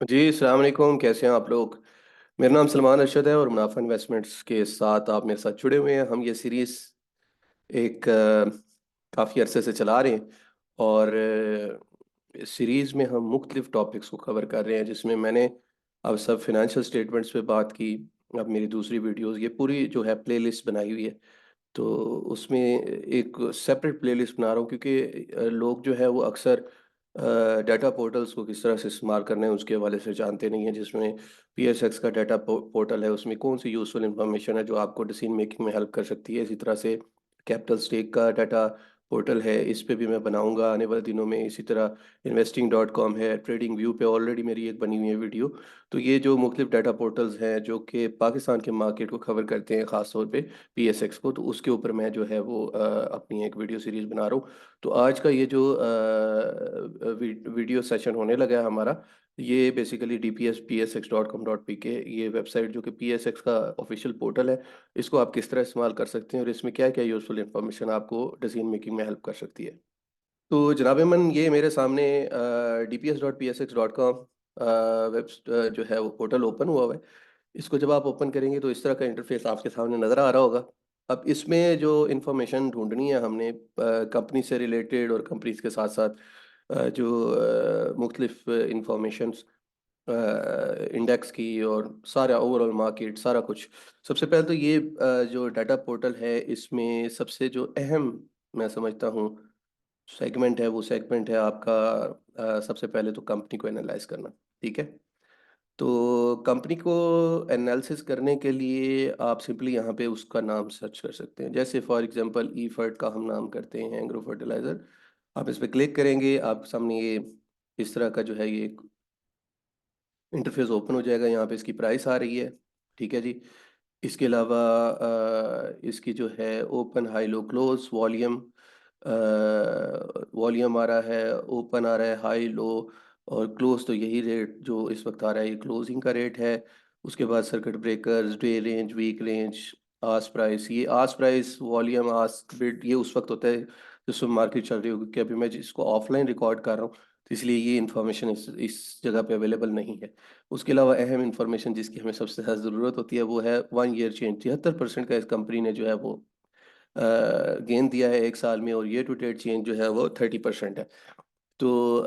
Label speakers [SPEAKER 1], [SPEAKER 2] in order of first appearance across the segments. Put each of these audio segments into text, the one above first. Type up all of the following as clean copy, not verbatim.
[SPEAKER 1] जी, अस्सलाम वालेकुम, कैसे हैं आप लोग? मेरा नाम सलमान अरशद है और मुनाफा इन्वेस्टमेंट्स के साथ आप मेरे साथ जुड़े हुए हैं। हम ये सीरीज़ एक काफ़ी अरसे से चला रहे हैं और इस सीरीज़ में हम मुख्तलिफ टॉपिक्स को कवर कर रहे हैं, जिसमें मैंने अब सब फाइनेंशियल स्टेटमेंट्स पे बात की। अब मेरी दूसरी वीडियोज़ ये पूरी जो है प्लेलिस्ट बनाई हुई है। तो उसमें एक सेपरेट प्लेलिस्ट बना रहा हूँ क्योंकि लोग जो है वो अक्सर डाटा पोर्टल्स को किस तरह से इस्तेमाल करना है उसके हवाले से जानते नहीं हैं, जिसमें पीएसएक्स का डाटा पोर्टल है, उसमें कौन सी यूज़फुल इंफॉर्मेशन है जो आपको डिसीजन मेकिंग में हेल्प कर सकती है। इसी तरह से कैपिटल स्टेक का डाटा पोर्टल है, इस पे भी मैं बनाऊंगा आने वाले दिनों में। इसी तरह इन्वेस्टिंग डॉट कॉम है, ट्रेडिंग व्यू पे ऑलरेडी मेरी एक बनी हुई है वीडियो। तो ये जो मुख्तलिफ डाटा पोर्टल्स हैं जो कि पाकिस्तान के मार्केट को कवर करते हैं ख़ास तौर पे पीएसएक्स को, तो उसके ऊपर मैं जो है वो अपनी एक वीडियो सीरीज़ बना रहा हूँ। तो आज का ये जो वीडियो सेशन होने लगा है हमारा, ये बेसिकली dpspsx.com.pk ये वेबसाइट जो कि पीएसएक्स का ऑफिशियल पोर्टल है, इसको आप किस तरह इस्तेमाल कर सकते हैं और इसमें क्या क्या यूज़फुल इंफॉर्मेशन आपको डिसीजन मेकिंग में हेल्प कर सकती है। तो जनाब मन, ये मेरे सामने dps.psx.com जो है वो पोर्टल ओपन हुआ हुआ है। इसको जब आप ओपन करेंगे तो इस तरह का इंटरफेस आपके सामने नज़र आ रहा होगा। अब इसमें जो इन्फॉर्मेशन ढूँढनी है हमने कंपनी से रिलेटेड और कंपनीज़ के साथ-साथ जो मुख्तलिफ इन्फॉर्मेशंस इंडेक्स की और सारा ओवरऑल मार्केट सारा कुछ। सबसे पहले तो ये जो डाटा पोर्टल है, इसमें सबसे जो अहम मैं समझता हूँ सेगमेंट है, वो सेगमेंट है आपका सबसे पहले तो कंपनी को एनालाइज़ करना, ठीक है? तो कंपनी को एनालिसिस करने के लिए आप सिंपली यहाँ पे उसका नाम सर्च कर सकते हैं। जैसे फॉर एग्जांपल ईफर्ट का हम नाम करते हैं, एग्रो फर्टिलाइज़र। आप इस पे क्लिक करेंगे, आप सामने ये इस तरह का जो है ये इंटरफेस ओपन हो जाएगा। यहाँ पे इसकी प्राइस आ रही है, ठीक है जी। इसके अलावा इसकी जो है ओपन, हाई, लो, क्लोज, वॉल्यूम, वॉल्यूम आ रहा है, ओपन आ रहा है, हाई, लो और क्लोज। तो यही रेट जो इस वक्त आ रहा है ये क्लोजिंग का रेट है। उसके बाद circuit breakers, day range, week range, ask price. ये ask price, volume, ask bid, ये उस वक्त होता है जिस वक्त मार्केट चल रही होगी, क्योंकि अभी मैं जिसको ऑफलाइन रिकॉर्ड कर रहा हूँ तो इसलिए ये इन्फॉर्मेशन इस जगह पे अवेलेबल नहीं है। उसके अलावा अहम इन्फॉर्मेशन जिसकी हमें सबसे ज़्यादा ज़रूरत होती है वो है 1 ईयर चेंज। 73% का इस कंपनी ने जो है वो गेन दिया है 1 साल में, और ईयर टू डेट चेंज जो है वो 30% है। तो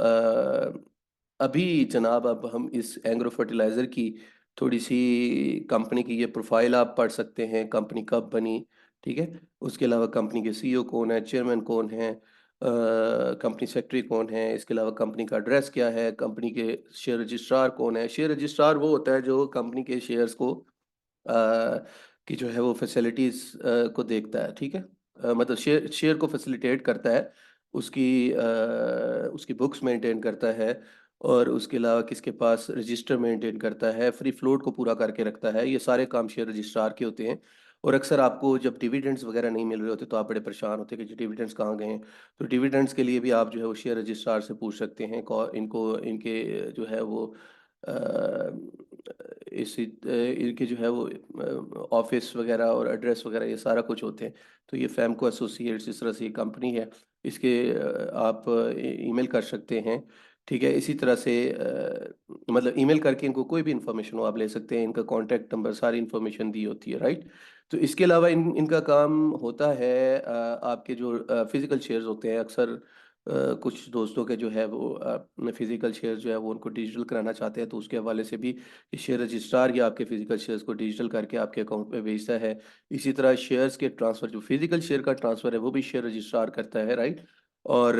[SPEAKER 1] अभी जनाब अब हम इस एग्रो फर्टिलाइज़र की थोड़ी सी कंपनी की ये प्रोफाइल आप पढ़ सकते हैं, कंपनी कब बनी, ठीक है? उसके अलावा कंपनी के सीईओ कौन है, चेयरमैन कौन है, कंपनी सेक्रेटरी कौन है, इसके अलावा कंपनी का एड्रेस क्या है, कंपनी के शेयर रजिस्ट्रार कौन है। शेयर रजिस्ट्रार वो होता है जो कंपनी के शेयर्स को की जो है वो फैसिलिटीज़ को देखता है, ठीक है? मतलब शेयर शेयर को फैसिलिटेट करता है, उसकी बुक्स मेंटेन करता है और उसके अलावा किसके पास रजिस्टर मेंटेन करता है, फ्री फ्लोट को पूरा करके रखता है। ये सारे काम शेयर रजिस्ट्रार के होते हैं। और अक्सर आपको जब डिविडेंड्स वगैरह नहीं मिल रहे होते तो आप बड़े परेशान होते हैं कि जी डिविडेंड्स कहाँ गए हैं। तो डिविडेंड्स के लिए भी आप जो है वो शेयर रजिस्ट्रार से पूछ सकते हैं। इनको इनके जो है वो इनके जो है वो ऑफिस वगैरह और एड्रेस वगैरह ये सारा कुछ होते हैं। तो ये फैमको एसोसिएट्स इस तरह से ये कंपनी है। इसके आप ईमेल कर सकते हैं, ठीक है? इसी तरह से मतलब ईमेल करके इनको कोई भी इंफॉर्मेशन हो आप ले सकते हैं। इनका कॉन्टैक्ट नंबर सारी इंफॉर्मेशन दी होती है, राइट? तो इसके अलावा इनका काम होता है आपके जो फिजिकल शेयर्स होते हैं अक्सर कुछ दोस्तों के जो है वो फिजिकल शेयर्स जो है वो उनको डिजिटल कराना चाहते हैं, तो उसके हवाले से भी ये शेयर रजिस्ट्रार या आपके फिजिकल शेयर्स को डिजिटल करके आपके अकाउंट में भेजता है। इसी तरह शेयर्स के ट्रांसफ़र, जो फिजिकल शेयर का ट्रांसफ़र है वो भी शेयर रजिस्ट्रार करता है, राइट? और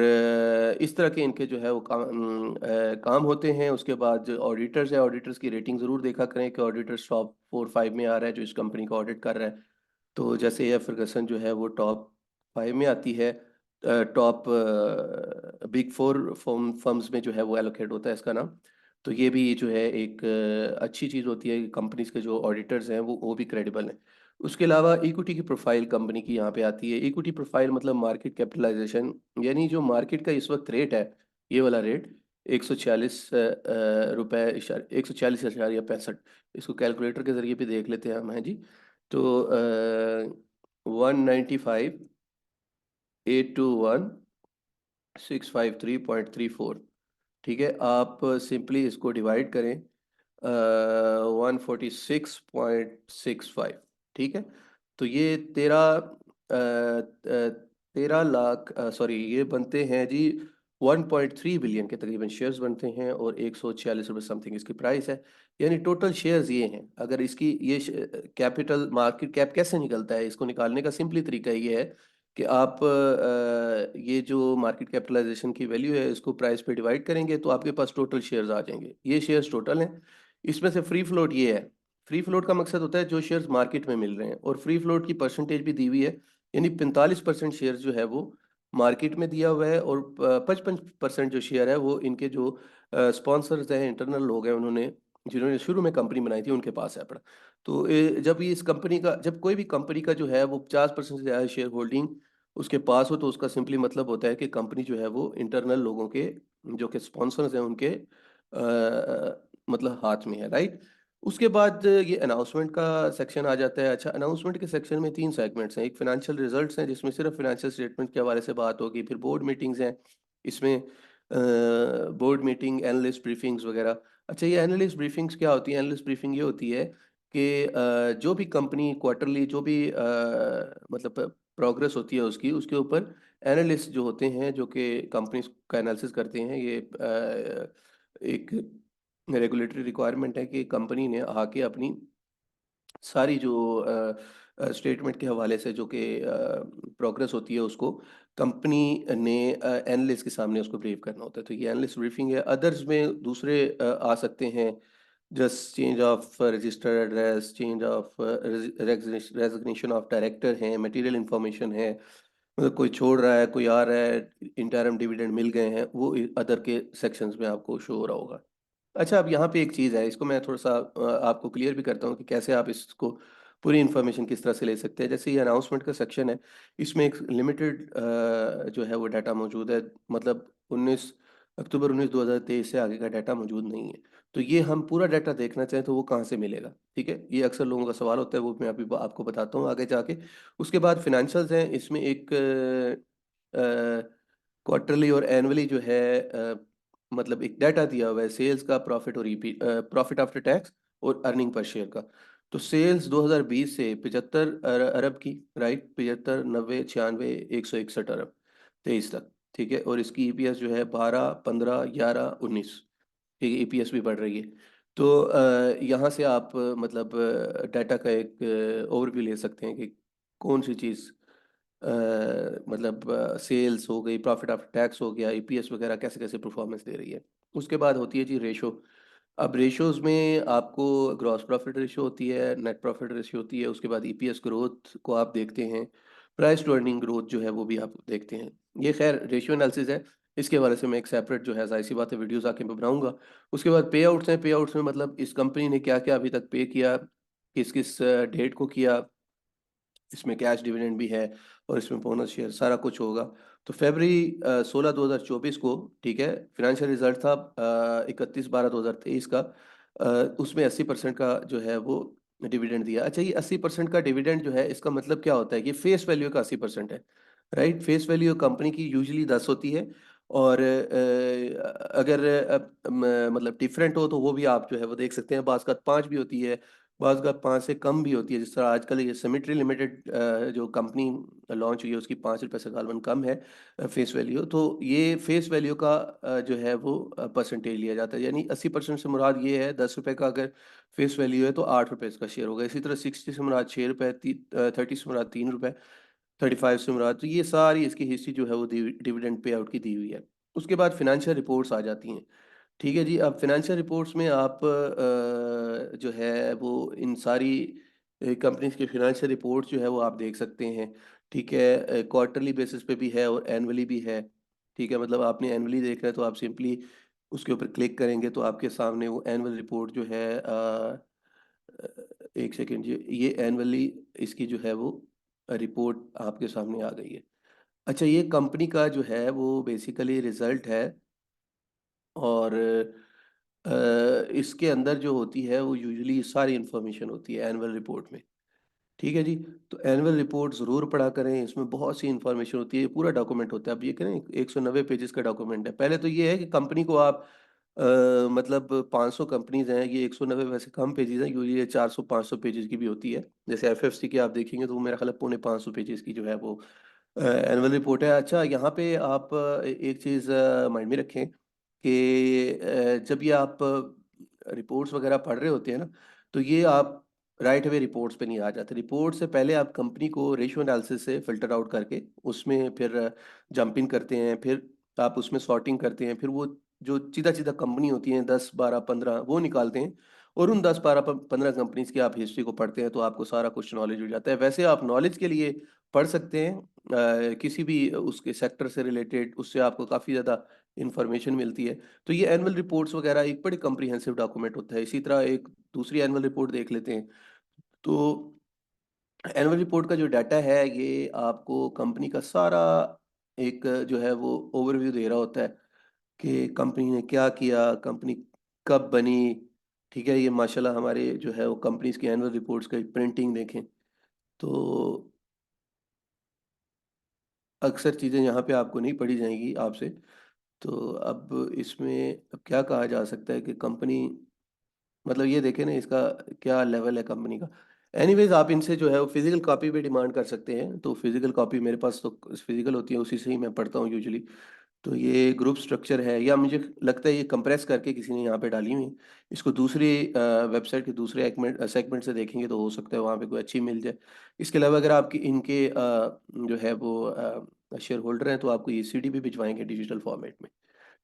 [SPEAKER 1] इस तरह के इनके जो है वो काम होते हैं। उसके बाद जो ऑडिटर्स है, ऑडिटर्स की रेटिंग ज़रूर देखा करें कि ऑडिटर्स टॉप 4-5 में आ रहा है जो इस कंपनी का ऑडिट कर रहा है। तो जैसे एफ फर्गसन जो है वो टॉप 5 में आती है। टॉप बिग 4 फर्म्स में जो है वो एलोकेट होता है इसका नाम। तो ये भी जो है एक अच्छी चीज़ होती है कि कंपनीज़ के जो ऑडिटर्स हैं वो भी क्रेडिबल हैं। उसके अलावा इक्विटी की प्रोफाइल कंपनी की यहाँ पे आती है। इक्विटी प्रोफाइल मतलब मार्केट कैपिटलाइजेशन, यानी जो मार्केट का इस वक्त रेट है, ये वाला रेट 146 रुपये इशार 146.65। इसको कैलकुलेटर के ज़रिए भी देख लेते हैं हम, हैं जी। तो 195,821,653.34, ठीक है, आप सिंपली इसको डिवाइड करें 146.65, ठीक है। तो ये 13 लाख, सॉरी, ये बनते हैं जी 1.3 बिलियन के तकरीबन शेयर्स बनते हैं, और 146 रुपये समथिंग इसकी प्राइस है। यानी टोटल शेयर्स ये हैं। अगर इसकी ये कैपिटल मार्केट कैप कैसे निकलता है, इसको निकालने का सिंपली तरीका ये है कि आप ये जो मार्केट कैपिटलाइजेशन की वैल्यू है इसको प्राइस पे डिवाइड करेंगे तो आपके पास टोटल शेयर्स आ जाएंगे। ये शेयर्स टोटल हैं। इसमें से फ्री फ्लोट ये है। फ्री फ्लोट का मकसद होता है जो शेयर्स मार्केट में मिल रहे हैं, और फ्री फ्लोट की परसेंटेज भी दी हुई है। यानी 45% शेयर जो है वो मार्केट में दिया हुआ है, और 55% जो शेयर है वो इनके जो स्पॉन्सर्स हैं, इंटरनल लोग हैं, उन्होंने जिन्होंने शुरू में कंपनी बनाई थी उनके पास है अपना। तो जब ये इस कंपनी का, जब कोई भी कंपनी का जो है वो 50% से ज़्यादा शेयर होल्डिंग उसके पास हो, तो उसका सिंपली मतलब होता है कि कंपनी जो है वो इंटरनल लोगों के, जो कि स्पॉन्सर्स हैं, उनके मतलब हाथ में है, राइट। उसके बाद ये अनाउंसमेंट का सेक्शन आ जाता है। अच्छा, अनाउंसमेंट के सेक्शन में 3 सेगमेंट्स हैं। एक फाइनेंशियल रिजल्ट्स हैं जिसमें सिर्फ फाइनेंशियल स्टेटमेंट के हवाले से बात होगी। फिर बोर्ड मीटिंग्स हैं, इसमें बोर्ड मीटिंग, एनालिस्ट ब्रीफिंग्स वगैरह। अच्छा, ये एनालिस्ट ब्रीफिंग्स क्या होती है? एनालिस्ट ब्रीफिंग ये होती है कि जो भी कंपनी क्वार्टरली जो भी मतलब प्रोग्रेस होती है उसकी, उसके ऊपर एनालिस्ट जो होते हैं, जो कि कंपनी का एनालिसिस करते हैं। ये एक रेगुलेटरी रिक्वायरमेंट है कि कंपनी ने आके अपनी सारी जो स्टेटमेंट के हवाले से जो कि प्रोग्रेस होती है उसको कंपनी ने एनालिस्ट के सामने उसको ब्रीफ करना होता है। तो ये एनालिस्ट ब्रीफिंग है। अदर्स में दूसरे आ सकते हैं, just change of registered address, change of resignation of director है, मटेरियल इंफॉर्मेशन है, मतलब कोई छोड़ रहा है, कोई आ रहा है, इंटरम डिविडेंड मिल गए हैं, वो अदर के सेक्शंस में आपको शो हो रहा होगा। अच्छा, अब यहाँ पे एक चीज़ है, इसको मैं थोड़ा-सा आपको क्लियर भी करता हूँ कि कैसे आप इसको पूरी इन्फॉर्मेशन किस तरह से ले सकते हैं। जैसे ये अनाउंसमेंट का सेक्शन है, इसमें एक लिमिटेड जो है वो डाटा मौजूद है, मतलब 19 अक्टूबर 19 2023 से आगे का डाटा मौजूद नहीं है। तो ये हम पूरा डाटा देखना चाहें तो वो कहाँ से मिलेगा? ठीक है? ये अक्सर लोगों का सवाल होता है, वो मैं अभी आपको बताता हूँ आगे जाके। उसके बाद फाइनेंशियल्स हैं, इसमें एक क्वार्टरली और एनुअली जो है मतलब एक डाटा दिया हुआ है सेल्स का, प्रॉफिट और ईपी, प्रॉफिट आफ्टर टैक्स और अर्निंग पर शेयर का। तो सेल्स 2020 से 75 अरब की, राइट, 75, 90, 96, 161 अरब 23 तक, ठीक है। और इसकी ईपीएस जो है 12, 15, 11, 19, ठीक है, ईपीएस भी बढ़ रही है। तो यहाँ से आप मतलब डाटा का एक ओवरव्यू ले सकते हैं कि कौन सी चीज़ मतलब सेल्स हो गई, प्रॉफिट आफ्टर टैक्स हो गया, ईपीएस वगैरह कैसे कैसे परफॉर्मेंस दे रही है। उसके बाद होती है जी रेशो। अब रेशोज़ में आपको ग्रॉस प्रॉफिट रेशियो होती है, नेट प्रॉफिट रेशियो होती है, उसके बाद ईपीएस ग्रोथ को आप देखते हैं, प्राइस टू अर्निंग ग्रोथ जो है वो भी आप देखते हैं। ये खैर रेशियो एनालिसिस है, इसके हवाले से मैं एक सेपरेट जो है ज़ाहिर सी बात है वीडियोज़ आके मैं बनाऊँगा। उसके बाद पे आउट्स हैं, पे आउट्स में मतलब इस कंपनी ने क्या-क्या अभी तक पे किया, किस-किस डेट को किया, इसमें कैश डिविडेंड भी है, और इसमें बोनस शेयर सारा कुछ होगा। तो फरवरी 16 2024 को, ठीक है, फाइनेंशियल रिजल्ट था 31/12/2023 का। उसमें 80% का जो है वो डिविडेंड दिया। अच्छा, ये 80% का डिविडेंड जो है इसका मतलब क्या होता है? ये फेस वैल्यू का 80% है, राइट। फेस वैल्यू कंपनी की यूजुअली 10 होती है, और अगर मतलब डिफरेंट हो तो वो भी आप जो है वो देख सकते हैं। बाज़ का 5 भी होती है, बाज़ का 5 से कम भी होती है। जिस तरह आजकल ये सिमेट्री लिमिटेड जो कंपनी लॉन्च हुई है उसकी ₹5 से गालबन कम है फेस वैल्यू। तो ये फेस वैल्यू का जो है वो परसेंटेज लिया जाता है। यानी 80% से मुराद ये है, ₹10 का अगर फेस वैल्यू है तो ₹8 इसका शेयर होगा। इसी तरह 60 से मुराद ₹6, 30 से मुराद ₹3, 35 से मुराद। तो ये सारी इसकी हिस्ट्री जो है वो डिविडेंड पे आउट की दी हुई है। उसके बाद फाइनेंशियल रिपोर्ट्स आ जाती हैं। ठीक है जी, अब फाइनेंशियल रिपोर्ट्स में आप जो है वो इन सारी कंपनीज़ की फाइनेंशियल रिपोर्ट्स जो है वो आप देख सकते हैं। ठीक है, क्वार्टरली बेसिस पे भी है और एनुअली भी है। ठीक है, मतलब आपने एनुअली देखना है तो आप सिंपली उसके ऊपर क्लिक करेंगे तो आपके सामने वो एनुअल रिपोर्ट जो है एक सेकंड जी, ये एनुअली इसकी जो है वो रिपोर्ट आपके सामने आ गई है। अच्छा, ये कंपनी का जो है वो बेसिकली रिज़ल्ट है, और इसके अंदर जो होती है वो यूजुअली सारी इन्फॉर्मेशन होती है एनुअल रिपोर्ट में। ठीक है जी, तो एनुअल रिपोर्ट ज़रूर पढ़ा करें, इसमें बहुत सी इन्फॉर्मेशन होती है, पूरा डॉक्यूमेंट होता है। अब ये करें 190 पेजेस का डॉक्यूमेंट है। पहले तो ये है कि कंपनी को आप मतलब 500 कंपनीज हैं, ये 190 वैसे कम पेजेस हैं, यूजुअली ये 400-500 पेजेस की भी होती है। जैसे एफएफसी की आप देखेंगे तो वो मेरा ख्याल है पौने 500 पेजेस की जो है वो एनुअल रिपोर्ट है। अच्छा, यहाँ पे आप एक चीज़ माइंड में रखें कि जब ये आप रिपोर्ट्स वगैरह पढ़ रहे होते हैं ना, तो ये आप राइट अवे रिपोर्ट्स पे नहीं आ जाते। रिपोर्ट से पहले आप कंपनी को रेशियो एनालिसिस से फ़िल्टर आउट करके उसमें फिर जंप इन करते हैं, फिर आप उसमें सॉर्टिंग करते हैं, फिर वो जो सीधा-सीधा कंपनी होती हैं 10, 12, 15 वो निकालते हैं और उन 10, 12, 15 कंपनीज़ की आप हिस्ट्री को पढ़ते हैं, तो आपको सारा कुछ नॉलेज हो जाता है। वैसे आप नॉलेज के लिए पढ़ सकते हैं किसी भी उसके सेक्टर से रिलेटेड, उससे आपको काफ़ी ज़्यादा इन्फॉर्मेशन मिलती है। तो ये एनुअल रिपोर्ट्स वगैरह एक बड़ी कॉम्प्रिहेंसिव डॉक्यूमेंट होता है। इसी तरह एक दूसरी एनुअल रिपोर्ट देख लेते हैं। तो एनुअल रिपोर्ट का जो डाटा है, ये आपको कंपनी का सारा एक जो है वो ओवरव्यू दे रहा होता है कि कंपनी ने क्या किया, कंपनी कब बनी, ठीक है? ये माशाल्लाह हमारे जो है वो कंपनीज़ की एनुअल रिपोर्ट्स की प्रिंटिंग देखें, तो अक्सर चीज़ें यहाँ पे आपको नहीं पढ़ी जाएँगी आपसे। तो अब इसमें अब क्या कहा जा सकता है कि कंपनी, मतलब ये देखें ना इसका क्या लेवल है कंपनी का। एनीवेज़ आप इनसे जो है वो फिज़िकल कॉपी भी डिमांड कर सकते हैं, तो फिज़िकल कॉपी मेरे पास तो फिज़िकल होती है, उसी से ही मैं पढ़ता हूँ यूजुअली। तो ये ग्रुप स्ट्रक्चर है, या मुझे लगता है ये कंप्रेस करके किसी ने यहाँ पे डाली हुई है। इसको दूसरी वेबसाइट के दूसरे सेगमेंट से देखेंगे तो हो सकता है वहाँ पे कोई अच्छी मिल जाए। इसके अलावा अगर आपकी इनके जो है वो शेयर होल्डर हैं तो आपको ये सीडी भी भिजवाएँगे डिजिटल फॉर्मेट में।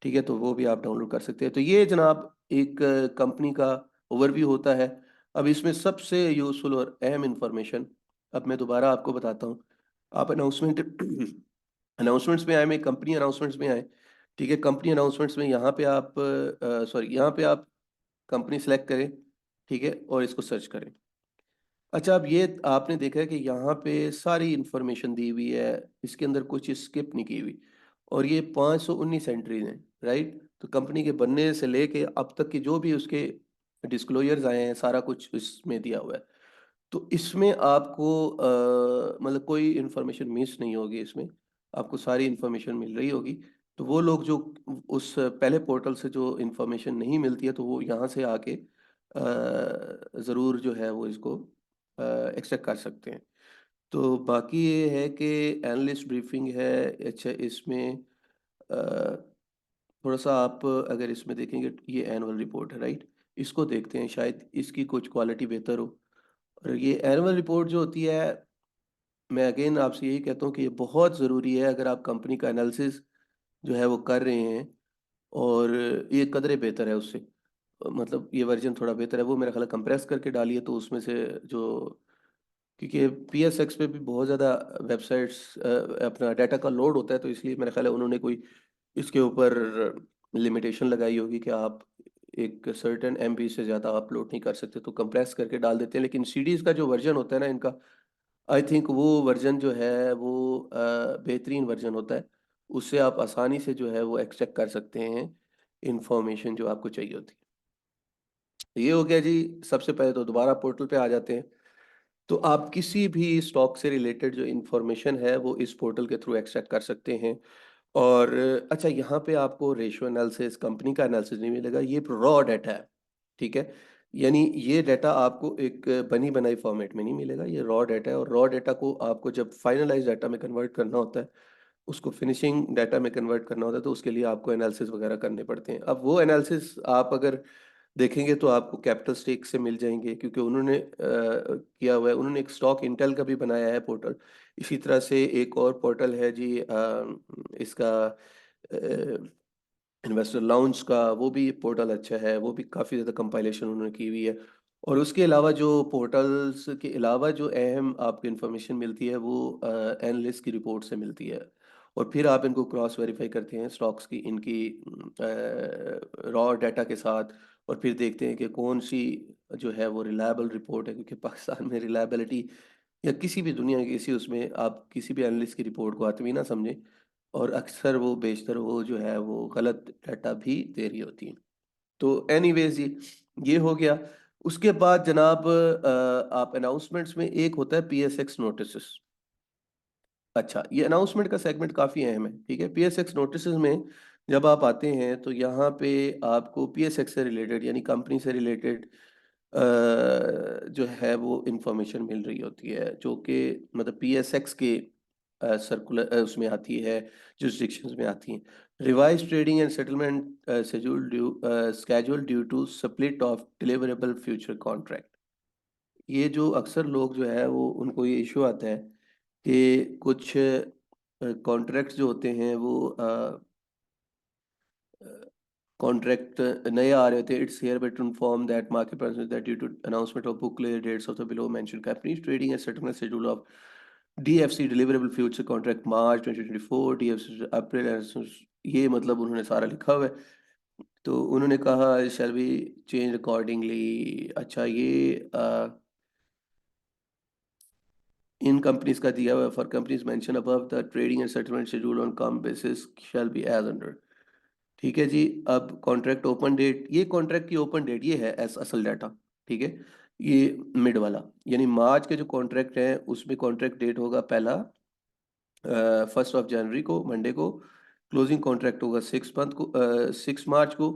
[SPEAKER 1] ठीक है? तो वो भी आप डाउनलोड कर सकते हैं। तो ये जनाब एक कंपनी का ओवरव्यू होता है। अब इसमें सबसे यूज़फुल और अहम इन्फॉर्मेशन अब मैं दोबारा आपको बताता हूँ। आप अनाउंसमेंट अनाउंसमेंट्स में आए, मैं कंपनी अनाउंसमेंट्स में आए, ठीक है? कंपनी अनाउंसमेंट्स में यहाँ पे आप सॉरी, यहाँ पे आप कंपनी सेलेक्ट करें, ठीक है? और इसको सर्च करें। अच्छा, अब ये आपने देखा है कि यहाँ पे सारी इन्फॉर्मेशन दी हुई है, इसके अंदर कुछ स्किप नहीं की हुई और ये 519 एंट्रीज़ हैं, राइट? तो कंपनी के बनने से लेके अब तक की जो भी उसके डिस्क्लोज़र्स आए हैं, सारा कुछ इसमें दिया हुआ है। तो इसमें आपको मतलब कोई इन्फॉर्मेशन मिस नहीं होगी इसमें, आपको सारी इन्फॉर्मेशन मिल रही होगी। तो वो लोग जो उस पहले पोर्टल से जो इन्फॉर्मेशन नहीं मिलती है, तो वो यहाँ से आके ज़रूर जो है वो इसको एक्सेप्ट कर सकते हैं। तो बाकी ये है कि एनालिस्ट ब्रीफिंग है, अच्छा इसमें थोड़ा-सा आप अगर इसमें देखेंगे, ये एनुअल रिपोर्ट है, राइट? इसको देखते हैं, शायद इसकी कुछ क्वालिटी बेहतर हो। और ये एनुअल रिपोर्ट जो होती है, मैं अगेन आपसे यही कहता हूँ कि ये बहुत ज़रूरी है अगर आप कंपनी का एनालिसिस जो है वो कर रहे हैं, और ये कदरे बेहतर है उससे। मतलब ये वर्ज़न थोड़ा बेहतर है, वो मेरा ख़्याल है कंप्रेस करके डाली है, तो उसमें से जो, क्योंकि पीएसएक्स पे भी बहुत ज़्यादा वेबसाइट्स अपना डाटा का लोड होता है, तो इसलिए मेरा ख़्याल है उन्होंने कोई इसके ऊपर लिमिटेशन लगाई होगी कि आप एक सर्टेन एमबी से ज़्यादा अपलोड नहीं कर सकते, तो कंप्रेस करके डाल देते हैं। लेकिन सीडीज़ का जो वर्ज़न होता है ना इनका, आई थिंक वो वर्ज़न जो है वो बेहतरीन वर्ज़न होता है। उससे आप आसानी से जो है वो एक्सट्रैक्ट कर सकते हैं इन्फॉर्मेशन जो आपको चाहिए होती है। ये हो गया जी, सबसे पहले तो दोबारा पोर्टल पे आ जाते हैं। तो आप किसी भी स्टॉक से रिलेटेड जो इन्फॉर्मेशन है वो इस पोर्टल के थ्रू एक्सट्रैक्ट कर सकते हैं। और अच्छा, यहाँ पे आपको रेशियो एनालिसिस, कंपनी का एनालिसिस नहीं मिलेगा, ये रॉ डाटा है, ठीक है? यानी ये डाटा आपको एक बनी बनाई फॉर्मेट में नहीं मिलेगा, ये रॉ डाटा है और रॉ डाटा को आपको जब फाइनलाइज़ डाटा में कन्वर्ट करना होता है, उसको फिनिशिंग डाटा में कन्वर्ट करना होता है, तो उसके लिए आपको एनालिसिस वगैरह करने पड़ते हैं। अब वो एनालिसिस आप अगर देखेंगे तो आपको कैपिटल स्टेक से मिल जाएँगे, क्योंकि उन्होंने किया हुआ है, उन्होंने एक स्टॉक इंटेल का भी बनाया है पोर्टल। इसी तरह से एक और पोर्टल है जी, इसका इन्वेस्टर लाउंज का, वो भी पोर्टल अच्छा है, वो भी काफ़ी ज़्यादा कंपाइलेशन उन्होंने की हुई है। और उसके अलावा जो पोर्टल्स के अलावा जो अहम आपको इन्फॉर्मेशन मिलती है वो एनालिस्ट की रिपोर्ट से मिलती है। और फिर आप इनको क्रॉस वेरीफाई करते हैं स्टॉक्स की, इनकी रॉ डाटा के साथ, और फिर देखते हैं कि कौन-सी जो है वो रिलायबल रिपोर्ट है, क्योंकि पाकिस्तान में रिलायबिलिटी या किसी भी दुनिया की किसी उसमें आप किसी भी एनालिस्ट की रिपोर्ट को आत्मीय ना समझें, और अक्सर वो बेशतर वो जो है वो गलत डाटा भी दे रही होती हैं। तो एनीवेज़ ये हो गया। उसके बाद जनाब आप अनाउंसमेंट्स में एक होता है पीएसएक्स नोटिसेस। अच्छा, ये अनाउंसमेंट का सेगमेंट काफ़ी अहम है, ठीक है? पीएसएक्स नोटिसेस में जब आप आते हैं तो यहाँ पे आपको पीएसएक्स से रिलेटेड यानी कंपनी से रिलेटेड जो है वो इंफॉर्मेशन मिल रही होती है, जो कि मतलब पीएसएक्स के सर्कुलर उसमें आती है, जुरिसडिक्शंस में आती हैं। Revise trading and settlement schedule due to split of deliverable future contract. ये जो अक्सर लोग जो है वो उनको ये इशू आता है कि कुछ कॉन्ट्रैक्ट्स जो होते हैं वो कॉन्ट्रैक्ट नए आ रहे थे। It's hereby to inform that market participants that due to announcement of book clear dates of the below mentioned companies trading and settlement schedule of DFC deliverable future contract March 2024 DFC April. ये मतलब उन्होंने सारा लिखा हुआ है। तो उन्होंने कहा शैल बी चेंज अकॉर्डिंगली। अच्छा, ये इन कंपनीज का दिया हुआ है। For companies mention above the trading and settlement schedule on come basis shall be as under. ठीक है जी। अब कॉन्ट्रैक्ट ओपन डेट, ये कॉन्ट्रैक्ट की ओपन डेट ये है एस असल डाटा। ठीक है। ये मिड वाला यानी मार्च के जो कॉन्ट्रैक्ट है उसमें कॉन्ट्रैक्ट डेट होगा पहला 1 जनवरी को, मंडे को। क्लोजिंग कॉन्ट्रैक्ट होगा 6 मार्च को।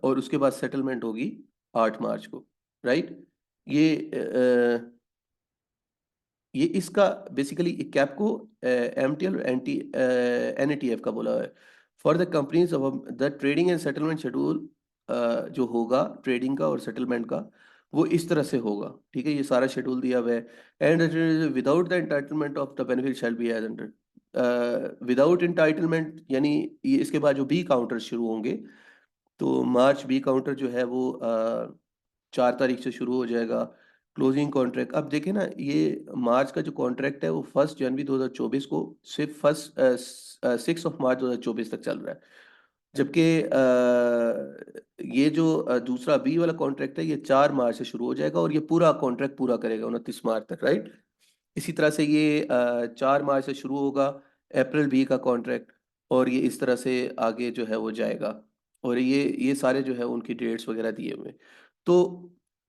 [SPEAKER 1] और उसके बाद सेटलमेंट होगी 8 मार्च को। राइट। ये ये इसका बेसिकली कैप को एमटीएल एंटी एनटीएफ का बोला है। For the companies of the trading and settlement schedule जो होगा ट्रेडिंग का और सेटलमेंट का, वो इस तरह से होगा। ठीक है, ये सारा शेड्यूल दिया हुआ है। And without the entitlement of the benefit shall be as under. Without entitlement यानी ये इसके बाद जो बी काउंटर शुरू होंगे, तो मार्च बी काउंटर जो है वो 4 तारीख से शुरू हो जाएगा। क्लोजिंग कॉन्ट्रैक्ट अब देखें ना, ये मार्च का जो कॉन्ट्रैक्ट है वो 1 जनवरी 2024 को सिर्फ 6 मार्च 2024 तक चल रहा है। जबकि ये जो दूसरा बी वाला कॉन्ट्रैक्ट है ये 4 मार्च से शुरू हो जाएगा और ये पूरा कॉन्ट्रैक्ट पूरा करेगा 29 मार्च तक। राइट। इसी तरह से ये 4 मार्च से शुरू होगा अप्रैल बी का कॉन्ट्रैक्ट, और ये इस तरह से आगे जो है वो जाएगा। और ये सारे जो है उनकी डेट्स वगैरह दिए हुए हैं। तो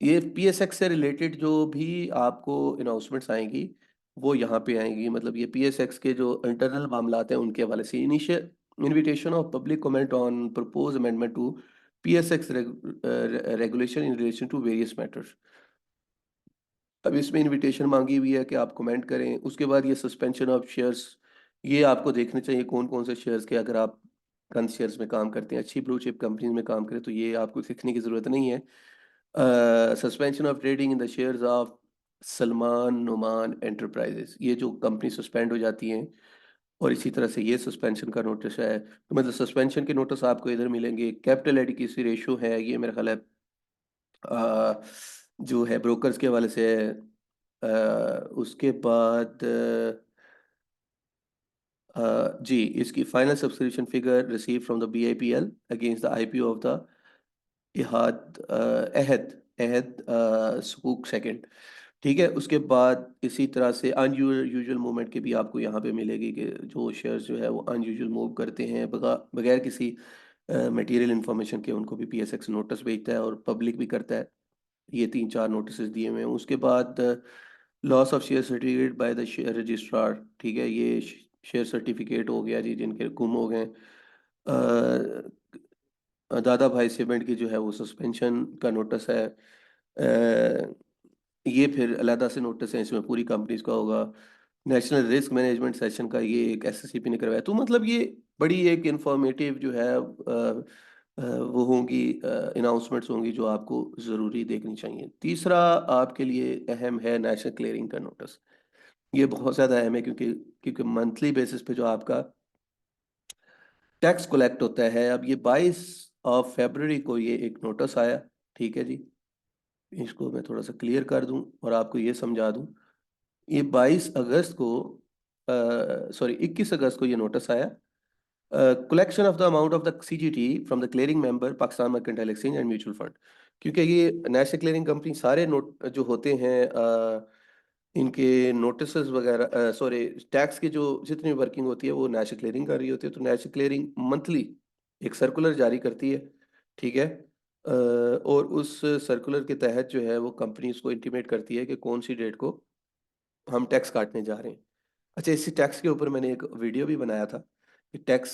[SPEAKER 1] ये पीएसएक्स से रिलेटेड जो भी आपको अनाउंसमेंट्स आएंगी वो यहाँ पे आएंगी। मतलब ये पीएसएक्स के जो इंटरनल मामलात हैं उनके हवाले से initial invitation of public comment on propose amendment to PSX regulation in relation to various matters. अब इसमें इनविटेशन मांगी हुई है कि आप कमेंट करें। उसके बाद ये सस्पेंशन ऑफ शेयर्स, ये आपको देखने चाहिए कौन कौन से शेयर्स के, अगर आप कंस शेयर्स में काम करते हैं, अच्छी ब्लू चिप कंपनीज में काम करें, तो ये आपको सीखने की ज़रूरत नहीं है। Suspension of trading in the shares of Salman Numan Enterprises, ये जो कंपनी सस्पेंड हो जाती हैं। और इसी तरह से ये सस्पेंशन का नोटिस है। तो मतलब सस्पेंशन के नोटिस आपको इधर मिलेंगे। कैपिटल एडिक्वेसी रेशो है, ये मेरा ख्याल है जो है ब्रोकर्स के हवाले से है। उसके बाद जी, इसकी final subscription figure receive from the BIPL against the IPO of the इहाद अहद अहद सुकूक सेकंड। ठीक है। उसके बाद इसी तरह से अनयूजुअल मूवमेंट के भी आपको यहाँ पे मिलेगी कि जो शेयर्स जो है वो अनयूजुअल मूव करते हैं बगैर किसी मटेरियल इन्फॉर्मेशन के, उनको भी पीएसएक्स नोटिस भेजता है और पब्लिक भी करता है। ये 3-4 नोटिस दिए हुए हैं। उसके बाद loss of share certificate by the share registrar. ठीक है, ये शेयर सर्टिफिकेट हो गया जी जिनके गुम हो गए। दादा भाई सीमेंट की जो है वो सस्पेंशन का नोटिस है। ये फिर अलहदा से नोटिस है, इसमें पूरी कंपनीज का होगा। नेशनल रिस्क मैनेजमेंट सेशन का ये एक एसएससीपी ने करवाया। तो मतलब ये बड़ी एक इंफॉर्मेटिव जो है वो होंगी, अनाउंसमेंट्स होंगी जो आपको ज़रूरी देखनी चाहिए। तीसरा आपके लिए अहम है नेशनल क्लियरिंग का नोटिस। ये बहुत ज़्यादा अहम है क्योंकि क्योंकि मंथली बेसिस पे जो आपका टैक्स कलेक्ट होता है। अब ये 22 फरवरी को ये एक नोटिस आया। ठीक है जी। इसको मैं थोड़ा सा क्लियर कर दूं और आपको ये समझा दूं। ये 22 अगस्त को, सॉरी 21 अगस्त को ये नोटिस आया। Collection of the amount of the CGT from the clearing member Pakistan mercantile exchange and mutual fund. क्योंकि ये नेशनल क्लियरिंग कंपनी सारे नोट जो होते हैं इनके नोटिस वगैरह, सॉरी टैक्स की जो जितनी वर्किंग होती है वो नेशनल क्लियरिंग कर रही होती है। तो नेशनल क्लियरिंग मंथली एक सर्कुलर जारी करती है। ठीक है। और उस सर्कुलर के तहत जो है वो कंपनी को इंटीमेट करती है कि कौन सी डेट को हम टैक्स काटने जा रहे हैं। अच्छा, इसी टैक्स के ऊपर मैंने एक वीडियो भी बनाया था कि टैक्स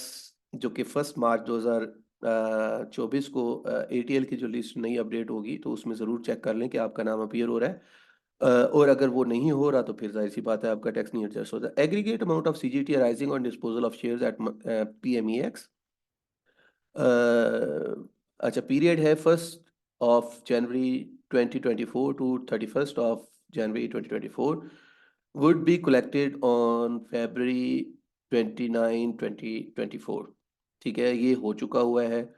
[SPEAKER 1] जो कि 1 मार्च 2024 को एटीएल की जो लिस्ट नई अपडेट होगी तो उसमें ज़रूर चेक कर लें कि आपका नाम अपीयर हो रहा है। और अगर वो नहीं हो रहा तो फिर ज़ाहिर-सी बात है आपका टैक्स नहीं एडजस्ट होता। Aggregate amount of CGT arising on disposal of shares at PMEX. अच्छा, पीरियड है 1st of January 2024 to 31st of January 2024, would be collected on February 29 2024। ठीक है, ये हो चुका हुआ है।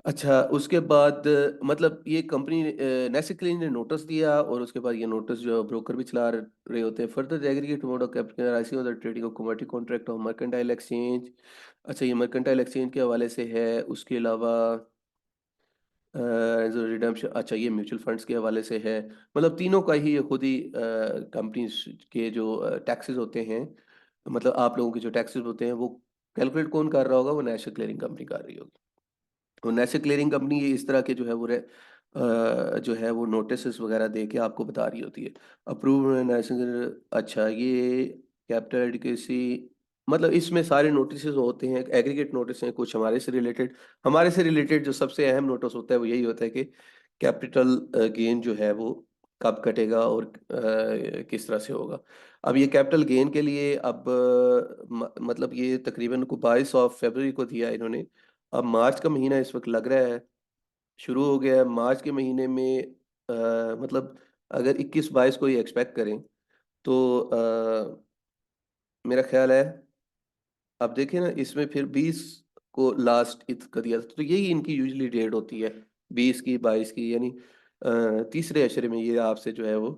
[SPEAKER 1] अच्छा, उसके बाद मतलब ये कंपनी नेस्ले ने नोटिस दिया और उसके बाद ये नोटिस जो ब्रोकर भी चला रहे होते हैं। Further aggregate mode of capital rising of the trading of commodity contract of mercantile exchange. अच्छा, ये मर्केंटाइल एक्सचेंज के हवाले से है। उसके अलावा जो रिडेम्पशन, अच्छा ये म्यूचुअल फंड्स के हवाले से है। मतलब तीनों का ही खुद ही कंपनीज के जो टैक्सेस होते हैं, मतलब आप लोगों के जो टैक्सेस होते हैं वो कैलकुलेट कौन कर रहा होगा? वो नेशनल क्लियरिंग कंपनी कर रही होगी। तो नेशनल क्लियरिंग कंपनी ये इस तरह के जो है वो जो है वो नोटिसेस वगैरह दे के आपको बता रही होती है। अप्रूव नेशनल, अच्छा ये कैपिटल एडिक्वेसी, मतलब इसमें सारे नोटिसेस होते हैं, एग्रीगेट नोटिस हैं, कुछ हमारे से रिलेटेड जो सबसे अहम नोटिस होता है वो यही होता है कि कैपिटल गेन जो है वो कब कटेगा और किस तरह से होगा। अब ये कैपिटल गेन के लिए अब मतलब ये तकरीबन को 22 ऑफ फरवरी को दिया है इन्होंने। अब मार्च का महीना इस वक़्त लग रहा है, शुरू हो गया है। मार्च के महीने में मतलब अगर 21-22 को ये एक्सपेक्ट करें तो मेरा ख़्याल है, अब देखिए ना इसमें फिर 20 को लास्ट ईद कर दिया था, तो यही इनकी यूजुअली डेट होती है, 20 की, 22 की, यानी तीसरे अशरे में ये आपसे जो है वो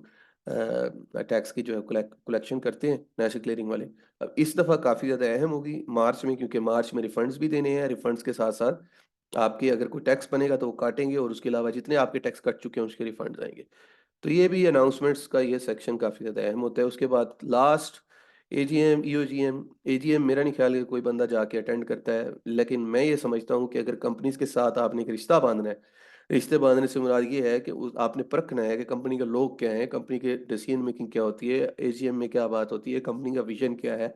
[SPEAKER 1] टैक्स की जो है कलेक्शन करते हैं नेशनल क्लियरिंग वाले। अब इस दफ़ा काफ़ी ज़्यादा अहम होगी मार्च में, क्योंकि मार्च में रिफंड्स भी देने हैं, रिफंड्स के साथ-साथ आपके अगर कोई टैक्स बनेगा तो वो काटेंगे और उसके अलावा जितने आपके टैक्स कट चुके हैं उसके रिफंड्स आएँगे। तो ये भी अनाउंसमेंट्स का ये सेक्शन काफ़ी ज़्यादा अहम होता है। उसके बाद लास्ट एजीएम, ईओजीएम, एजीएम मेरा नहीं ख्याल है कि कोई बंदा जाके अटेंड करता है, लेकिन मैं ये समझता हूँ कि अगर कंपनीज़ के साथ आपने एक रिश्ता बाँधना है, रिश्ते बाँधने से मुराद ये है कि आपने परखना है कि कंपनी के लोग क्या हैं, कंपनी के डिसीजन मेकिंग क्या होती है, एजीएम में क्या बात होती है, कंपनी का विज़न क्या है,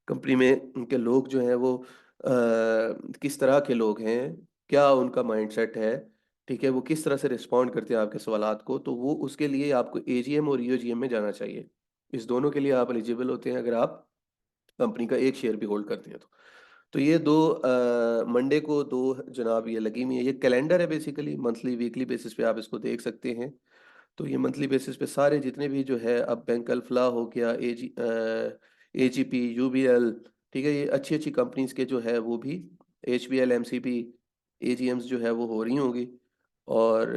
[SPEAKER 1] कंपनी में उनके लोग जो हैं वो किस तरह के लोग हैं, क्या उनका माइंडसेट है, ठीक है? वो किस तरह से रिस्पॉन्ड करते हैं आपके सवालात को, तो वो उसके लिए आपको एजीएम और ईओजीएम में जाना चाहिए। इस दोनों के लिए आप एलिजिबल होते हैं अगर आप कंपनी का एक शेयर भी होल्ड करते हैं तो। तो ये 2 मंडे को 2 जनाब ये लगी हुई है। ये कैलेंडर है बेसिकली, मंथली, वीकली बेसिस पे आप इसको देख सकते हैं। तो ये मंथली बेसिस पे सारे जितने भी जो है, अब बैंक अल्फ़लाह हो गया, एजीपी, यूबीएल, ठीक है? ये अच्छी-अच्छी कंपनीज़ के जो है वो भी, एचबीएल, एमसीबी, एजीएम्स जो है वो हो रही होंगी। और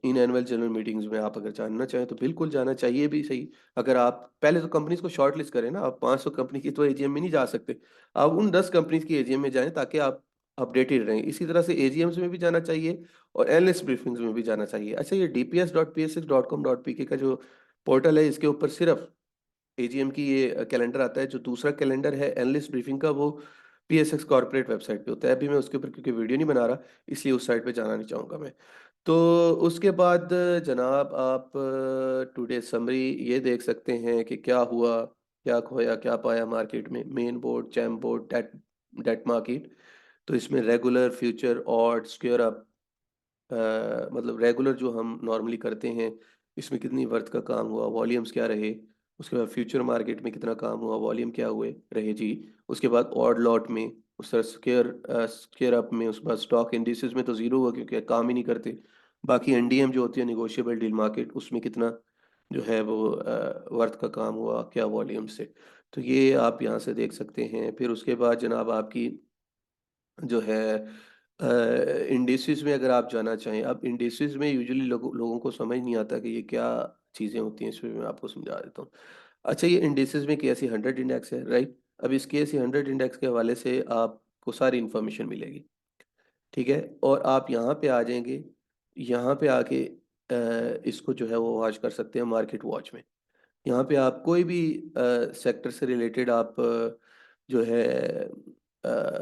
[SPEAKER 1] इन एनुअल जनरल मीटिंग्स में आप अगर जानना चाहें तो बिल्कुल जाना चाहिए भी सही। अगर आप पहले तो कंपनीज़ को शॉर्टलिस्ट करें ना, आप 500 कंपनी की तो एजीएम में नहीं जा सकते। आप उन 10 कंपनीज़ की एजीएम में जाएँ ताकि आप अपडेटेड रहें। इसी तरह से एजीएम्स में भी जाना चाहिए और एनालिस्ट ब्रीफिंग्स में भी जाना चाहिए। अच्छा, ये dps.psx.com.pk का जो पोर्टल है, इसके ऊपर सिर्फ़ एजीएम की ये कैलेंडर आता है। जो दूसरा कैलेंडर है एनालिस्ट ब्रीफिंग का, वो पीएसएक्स कॉर्पोरेट वेबसाइट पे होता है। अभी मैं उसके ऊपर क्योंकि वीडियो नहीं बना रहा, इसलिए उस साइट पे जाना नहीं चाहूँगा मैं। तो उसके बाद जनाब आप टुडे समरी ये देख सकते हैं कि क्या हुआ, क्या खोया, क्या पाया मार्केट में। Main board, GEM board, debt debt market. तो इसमें regular, future, odd, square up, मतलब रेगुलर जो हम नॉर्मली करते हैं, इसमें कितनी वर्थ का काम हुआ, वॉल्यूम्स क्या रहे, उसके बाद फ्यूचर मार्केट में कितना काम हुआ, वॉल्यूम क्या हुए रहे जी, उसके बाद ऑड लॉट में, उस तरह स्क्वेयर अप में, उसके बाद स्टॉक इंडिसेस में तो ज़ीरो हुआ क्योंकि काम ही नहीं करते। बाकी एनडीएम जो होती है, निगोशिएबल डील मार्केट, उसमें कितना जो है वो वर्थ का काम हुआ, क्या वॉल्यूम से। तो ये आप यहाँ से देख सकते हैं। फिर उसके बाद जनाब आपकी जो है इंडिसेस में अगर आप जाना चाहें, अब इंडिसेस में यूजुअली लोगों को समझ नहीं आता कि ये क्या चीज़ें होती हैं, इसमें मैं आपको समझा देता हूँ। अच्छा, ये इंडिसेस में केएसई 100 इंडेक्स है, राइट? अब इस केएसई 100 इंडेक्स के हवाले से आपको सारी इन्फॉर्मेशन मिलेगी, ठीक है? और आप यहाँ पे आ जाएँगे, यहाँ पे आके इसको जो है वो वॉच कर सकते हैं मार्केट वॉच में। यहाँ पे आप कोई भी सेक्टर से रिलेटेड आप जो है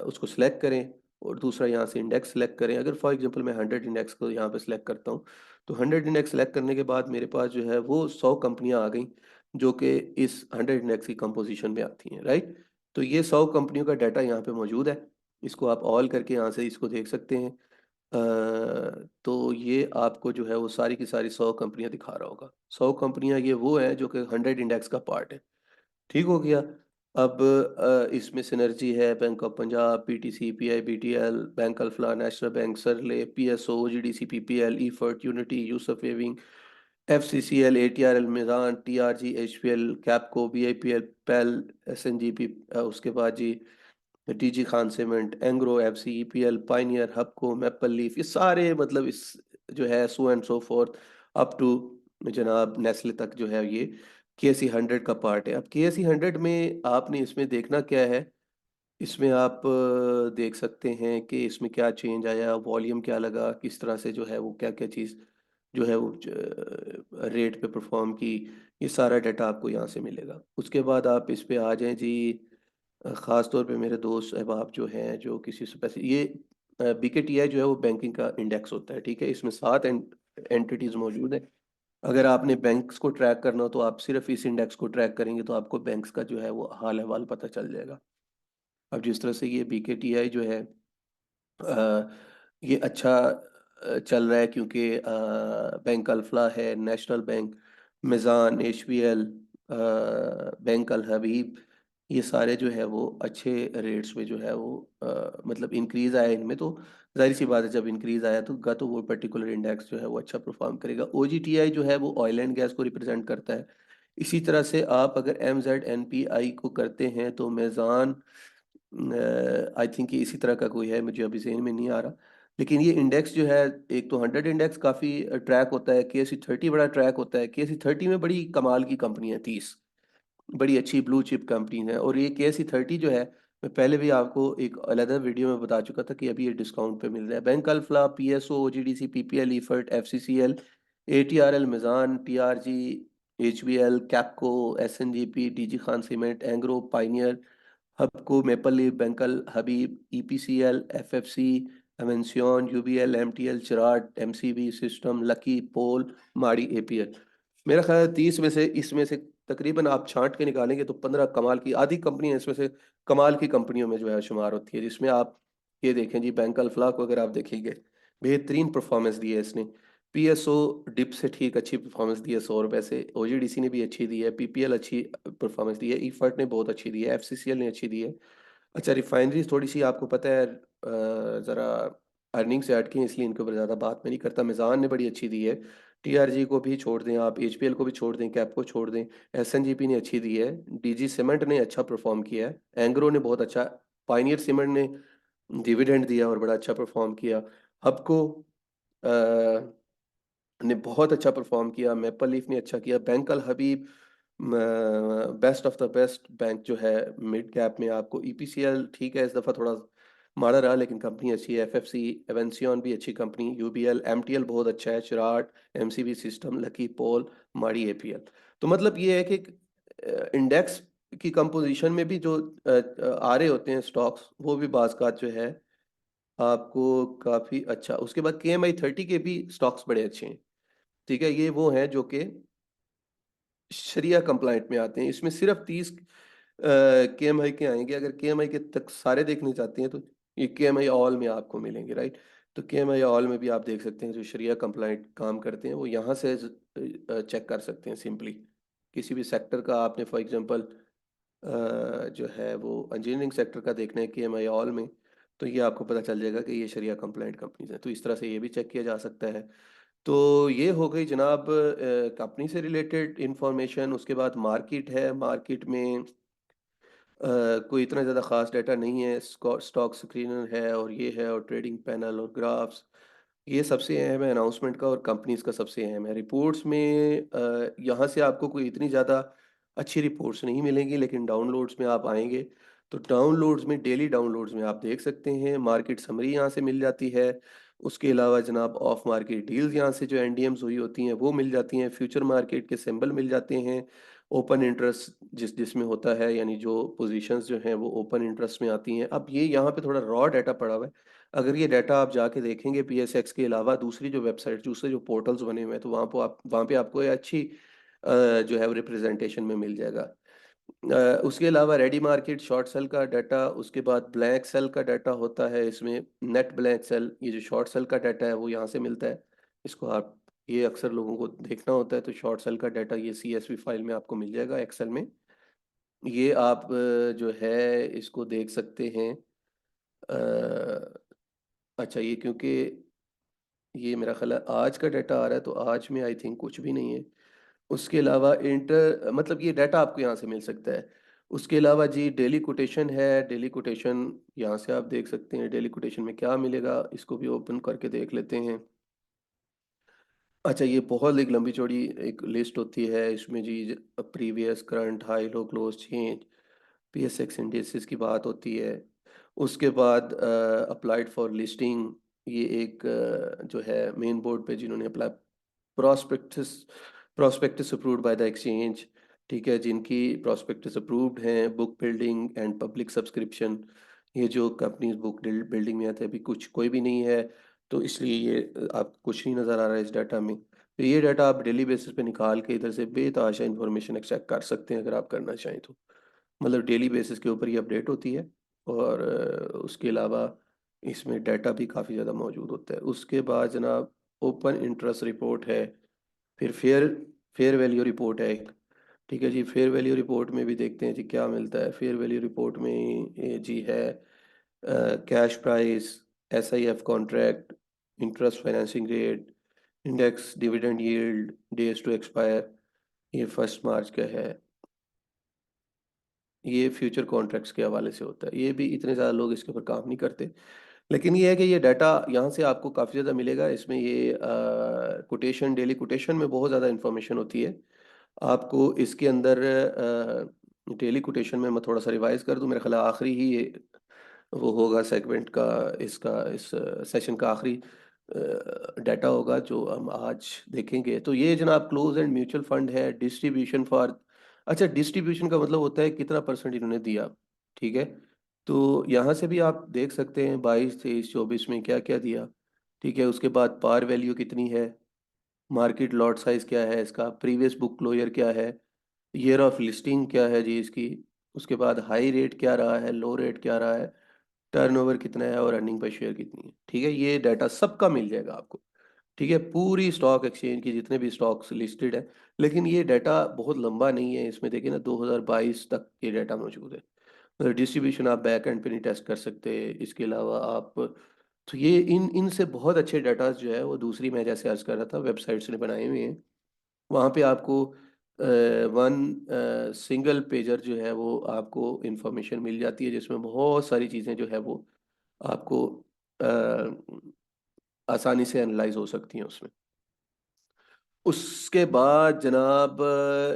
[SPEAKER 1] उसको सिलेक्ट करें और दूसरा यहाँ से इंडेक्स सेलेक्ट करें। अगर फॉर एग्जांपल मैं 100 इंडेक्स को यहाँ पे सिलेक्ट करता हूँ, तो 100 इंडेक्स सेलेक्ट करने के बाद मेरे पास जो है वो 100 कंपनियाँ आ गईं, जो कि इस 100 इंडेक्स की कंपोज़िशन में आती हैं, राइट? तो ये 100 कंपनियों का डाटा यहाँ पे मौजूद है। इसको आप ऑल करके यहाँ से इसको देख सकते हैं। तो ये आपको जो है वो सारी की सारी 100 कंपनियाँ दिखा रहा होगा। 100 कंपनियाँ ये वो हैं जो कि 100 इंडेक्स का पार्ट है। ठीक हो गया। अब इसमें सिनर्जी है, bank of Punjab, PTC, PIBTL, bank Alfalah, national bank, सरले, पीएसओ, ओजीडीसी, पीपीएल, ईफर्ट, unity, Yousuf weaving, FCCL, ATRL, Meezan, TRG, HPL, Kapco, BIPL, पेल, एसएनजीपी, उसके बाद जी TG Khan cement, Engro, FC, EPL, pioneer, Hubco, maple leaf, ये सारे मतलब इस जो है so and so forth up to जनाब नेस्ले तक जो है ये के सी 100 का पार्ट है। अब के सी 100 में आपने इसमें देखना क्या है, इसमें आप देख सकते हैं कि इसमें क्या चेंज आया, वॉल्यूम क्या लगा, किस तरह से जो है वो क्या क्या चीज़ जो है वो रेट पे परफॉर्म की, ये सारा डाटा आपको यहाँ से मिलेगा। उसके बाद आप इस पे आ जाएं जी। ख़ास तौर पे मेरे दोस्त अहबाब जो हैं जो किसी स्पेसिफिक ये बीकेटीआई जो है वो बैंकिंग का इंडेक्स होता है, ठीक है। इसमें 7 एंटिटीज़ मौजूद हैं। अगर आपने बैंक्स को ट्रैक करना हो तो आप सिर्फ इस इंडेक्स को ट्रैक करेंगे तो आपको बैंक्स का जो है वो हाल अहवाल पता चल जाएगा। अब जिस तरह से ये बीकेटीआई जो है अ, ये अच्छा चल रहा है क्योंकि बैंक अल्फला है, national bank, Meezan, HBL, bank Al Habib, ये सारे जो है वो अच्छे रेट्स पे जो है वो मतलब इंक्रीज आया इनमें। तो जाहिर सी बात है जब इंक्रीज आया तो वो पर्टिकुलर इंडेक्स जो है वो अच्छा परफॉर्म करेगा। ओजीटीआई जो है वो ऑयल एंड गैस को रिप्रेजेंट करता है। इसी तरह से आप अगर M Z N P I को करते हैं तो मेज़ान आई थिंक ये इसी तरह का कोई है, मुझे अभी ज़हन में नहीं आ रहा। लेकिन ये इंडेक्स जो है, एक तो 100 इंडेक्स काफ़ी ट्रैक होता है, के सी 30 बड़ा ट्रैक होता है। के सी 30 में बड़ी कमाल की कंपनी है 30 बड़ी अच्छी ब्लू चिप कंपनी है। और ये के सी 30 जो है, मैं पहले भी आपको एक अलग वीडियो में बता चुका था कि अभी ये डिस्काउंट पे मिल रहा है। Bank Alfalah, PSO, OGDC, PPL, ईफर्ट, FCCL, ATRL, Meezan, TRG, HBL, Kapco, SNGP, DG Khan cement, Engro, pioneer, Hubco, maple leaf, बैंकल हबीब, ईपीसीएल, एफएफसी, एमेंसियन, UBL, MTL, Cherat, MCB system, lucky, पोल, माड़ी, एपीएल। मेरा ख्याल है 30 में से इसमें से तकरीबन आप छांट के निकालेंगे तो 15 कमाल की आधी कंपनियां इसमें से कमाल की कंपनियों में जो है शुमार होती है। जिसमें आप ये देखें जी, बैंक अल्फला को अगर आप देखेंगे, बेहतरीन परफॉर्मेंस दी है इसने। पीएसओ डिप से ठीक अच्छी परफॉर्मेंस दी है 100 रुपए से, ओजीडीसी ने भी अच्छी दी है, पीपीएल अच्छी परफॉर्मेंस दी है, ईफर्ट ने बहुत अच्छी दी है, एफसीसीएल ने अच्छी दी है। अच्छा, रिफाइनरीज थोड़ी सी आपको पता है ज़रा अर्निंग से हटके हैं, इसलिए इनके ऊपर ज़्यादा बात मैं नहीं करता। मिज़ान ने बड़ी अच्छी दी है, टीआरजी को भी छोड़ दें आप, एचपीएल को भी छोड़ दें, कैप को छोड़ दें, एसएनजीपी ने अच्छी दी है, डीजी सीमेंट ने अच्छा परफॉर्म किया है, एंग्रो ने बहुत अच्छा, पाइनियर सीमेंट ने डिविडेंड दिया और बड़ा अच्छा परफॉर्म किया, हबको ने बहुत अच्छा परफॉर्म किया, मेपल लीफ ने अच्छा किया, bank Al Habib best of the best bank जो है मिड कैप में। आपको ईपीसीएल ठीक है, इस दफ़ा थोड़ा माड़ा रहा लेकिन कंपनी अच्छी है, एफएफसी, एवेंसियन भी अच्छी कंपनी, यूबीएल, एमटीएल बहुत अच्छा है, चिराट, एमसीबी सिस्टम, लकी, पोल, माड़ी, एपीएल। तो मतलब ये है कि इंडेक्स की कंपोजिशन में भी जो आ रहे होते हैं स्टॉक्स, वो भी बाज़ जो है आपको काफ़ी अच्छा। उसके बाद KMI 30 के भी स्टॉक्स बड़े अच्छे हैं, ठीक है। ये वो हैं जो कि शरिया कंप्लाइंट में आते हैं। इसमें सिर्फ 30 केएमआई के आएंगे। अगर केएमआई के तक सारे देखने चाहते हैं तो ये केएमआई ऑल में आपको मिलेंगे, राइट। तो केएमआई ऑल में भी आप देख सकते हैं जो शरिया कंप्लाइंट काम करते हैं वो यहाँ से चेक कर सकते हैं सिंपली। किसी भी सेक्टर का आपने फॉर एग्जांपल जो है वो इंजीनियरिंग सेक्टर का देखना है केएमआई ऑल में, तो ये आपको पता चल जाएगा कि ये शरिया कंप्लाइंट कंपनीज हैं। तो इस तरह से ये भी चेक किया जा सकता है। तो ये हो गई जनाब कंपनी से रिलेटेड इंफॉर्मेशन। उसके बाद मार्केट है, मार्केट में कोई इतना ज़्यादा ख़ास डाटा नहीं है। स्टॉक स्क्रीनर है और ये है, और ट्रेडिंग पैनल और ग्राफ्स, ये सबसे अहम है अनाउंसमेंट का, और कंपनीज का सबसे अहम है। रिपोर्ट्स में यहाँ से आपको कोई इतनी ज़्यादा अच्छी रिपोर्ट्स नहीं मिलेंगी, लेकिन डाउनलोड्स में आप आएंगे तो डाउनलोड्स में, डेली डाउनलोड्स में आप देख सकते हैं मार्केट समरी यहाँ से मिल जाती है। उसके अलावा जनाब ऑफ मार्केट डील्स यहाँ से जो एनडीएम्स हुई होती हैं वो मिल जाती हैं, फ्यूचर मार्केट के सिंबल मिल जाते हैं, ओपन इंटरेस्ट जिसमें होता है, यानी जो पोजीशंस जो हैं वो ओपन इंटरेस्ट में आती हैं। अब ये यहाँ पे थोड़ा रॉ डाटा पड़ा हुआ है। अगर ये डाटा आप जाके देखेंगे पीएसएक्स के अलावा दूसरी जो वेबसाइट, दूसरे जो पोर्टल्स बने हुए हैं, तो वहाँ पे आपको ये अच्छी जो है रिप्रेजेंटेशन में मिल जाएगा। उसके अलावा रेडी मार्केट शॉर्ट सेल का डाटा, उसके बाद ब्लैंक सेल का डाटा होता है इसमें, नेट ब्लैंक सेल। ये जो शॉर्ट सेल का डाटा है वो यहाँ से मिलता है। इसको आप, ये अक्सर लोगों को देखना होता है, तो शॉर्ट सेल का डाटा ये CSV फाइल में आपको मिल जाएगा एक्सेल में। ये आप जो है इसको देख सकते हैं। अच्छा, ये क्योंकि ये मेरा ख्याल है आज का डाटा आ रहा है, तो आज में आई थिंक कुछ भी नहीं है। उसके अलावा इंटर मतलब ये डाटा आपको यहाँ से मिल सकता है। उसके अलावा जी डेली कोटेशन है। डेली कोटेशन यहाँ से आप देख सकते हैं, डेली कोटेशन में क्या मिलेगा, इसको भी ओपन करके देख लेते हैं। अच्छा, ये बहुत एक लंबी चौड़ी एक लिस्ट होती है इसमें जी। प्रीवियस, करंट, हाई, लो, क्लोज, चेंज, PSX इंडिसेस की बात होती है। उसके बाद अप्लाइड फॉर लिस्टिंग, ये एक जो है मेन बोर्ड पे जिन्होंने apply, prospectus, prospectus approved by the exchange, ठीक है, जिनकी प्रोस्पेक्टस अप्रूव्ड हैं। Book building and public subscription, ये जो कंपनीज बुक बिल्डिंग में आते हैं, अभी कुछ कोई भी नहीं है, तो इसलिए ये आपको कुछ नहीं नज़र आ रहा है इस डाटा में। तो ये डाटा आप डेली बेसिस पे निकाल के इधर से बेतहाशा इंफॉर्मेशन एक्सट्रैक्ट कर सकते हैं अगर आप करना चाहें तो। मतलब डेली बेसिस के ऊपर ये अपडेट होती है। और उसके अलावा इसमें डाटा भी काफ़ी ज़्यादा मौजूद होता है। उसके बाद जनाब ओपन इंटरेस्ट रिपोर्ट है। फिर फेयर फेयर वैल्यू रिपोर्ट है एक, ठीक है जी। फेयर वैल्यू रिपोर्ट में भी देखते हैं जी क्या मिलता है। फेयर वैल्यू रिपोर्ट में ये जी है cash price, SIF contract, interest financing rate, index dividend yield, days to expire, ये 1 मार्च का है। ये फ्यूचर कॉन्ट्रैक्ट्स के हवाले से होता है। ये भी इतने ज़्यादा लोग इसके ऊपर काम नहीं करते, लेकिन ये है कि ये डाटा यहाँ से आपको काफ़ी ज़्यादा मिलेगा। इसमें ये कोटेशन, डेली कोटेशन में बहुत ज़्यादा इंफॉर्मेशन होती है। आपको इसके अंदर डेली कोटेशन में मैं थोड़ा सा रिवाइज कर दूं, मेरा ख्याल है आखिरी ही ये वो होगा सेगमेंट का, इसका इस सेशन का आखिरी डाटा होगा जो हम आज देखेंगे। तो ये जनाब क्लोज एंड म्यूचुअल फंड है, डिस्ट्रीब्यूशन फॉर, अच्छा डिस्ट्रीब्यूशन का मतलब होता है कितना परसेंट इन्होंने दिया, ठीक है। तो यहाँ से भी आप देख सकते हैं 22, 23, 24 में क्या क्या दिया, ठीक है। उसके बाद पार वैल्यू कितनी है, मार्केट लॉट साइज क्या है इसका, प्रीवियस बुक क्लोजर क्या है, ईयर ऑफ लिस्टिंग क्या है जी इसकी, उसके बाद हाई रेट क्या रहा है, लो रेट क्या रहा है, टर्नओवर कितना है और अर्निंग पर शेयर कितनी है, ठीक है। ये डाटा सबका मिल जाएगा आपको, ठीक है, पूरी स्टॉक एक्सचेंज की जितने भी स्टॉक्स लिस्टेड है। लेकिन ये डाटा बहुत लंबा नहीं है, इसमें देखिए ना 2022 तक ये डाटा मौजूद है। डिस्ट्रीब्यूशन आप बैक एंड पे नहीं टेस्ट कर सकते। इसके अलावा आप, तो ये इन इनसे बहुत अच्छे डाटा जो है वो दूसरी, मैं जैसे अर्ज कर रहा था, वेबसाइट्स ने बनाए हुए हैं। वहाँ पे आपको वन सिंगल पेजर जो है वो आपको इंफॉर्मेशन मिल जाती है, जिसमें बहुत सारी चीज़ें जो है वो आपको आसानी से एनालाइज हो सकती हैं उसमें। उसके बाद जनाब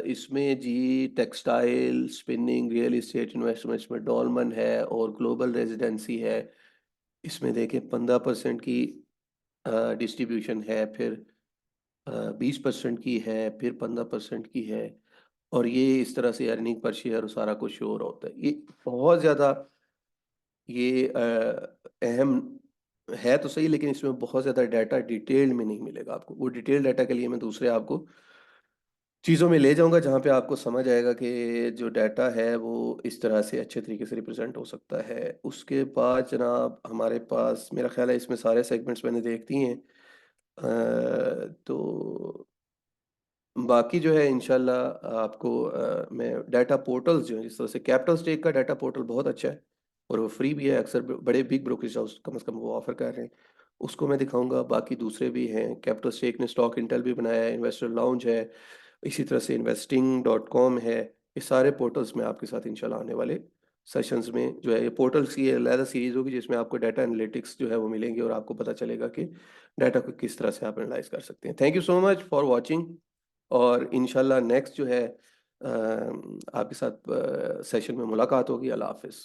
[SPEAKER 1] इसमें जी textile, spinning, real estate investments में डॉलमन है और ग्लोबल रेजिडेंसी है। इसमें देखें 15% की डिस्ट्रीब्यूशन है, फिर 20% की है, फिर 15% की है। और ये इस तरह से अर्निंग पर शेयर सारा कुछ शो हो रहा होता है। ये बहुत ज़्यादा ये अहम है तो सही, लेकिन इसमें बहुत ज़्यादा डाटा डिटेल में नहीं मिलेगा आपको। वो डिटेल डाटा के लिए मैं दूसरे आपको चीज़ों में ले जाऊंगा, जहाँ पे आपको समझ आएगा कि जो डाटा है वो इस तरह से अच्छे तरीके से रिप्रेजेंट हो सकता है। उसके बाद जनाब हमारे पास, मेरा ख्याल है इसमें सारे सेगमेंट्स मैंने देख दिए हैं। तो बाकी जो है इंशाल्लाह आपको मैं डाटा पोर्टल्स जो है, जिस तरह से कैपिटल स्टेक का डाटा पोर्टल बहुत अच्छा है और वो फ्री भी है। अक्सर बड़े बिग ब्रोकरेज हाउस कम से कम वो ऑफर कर रहे हैं, उसको मैं दिखाऊंगा। बाकी दूसरे भी हैं, कैपिटल स्टेक ने स्टॉक इंटेल भी बनाया है, इन्वेस्टर लाउंज है, इसी तरह से investing.com है। ये सारे पोर्टल्स में आपके साथ इंशाल्लाह आने वाले सेशंस में जो है, ये पोर्टल्स की अलग सीरीज होगी जिसमें आपको डाटा एनालिटिक्स जो है वो मिलेंगे और आपको पता चलेगा कि डाटा को किस तरह से आप एनालाइज कर सकते हैं। Thank you so much for watching. और इंशाल्लाह नेक्स्ट जो है आपके साथ सेशन में मुलाकात होगी। अल्लाह हाफिज़।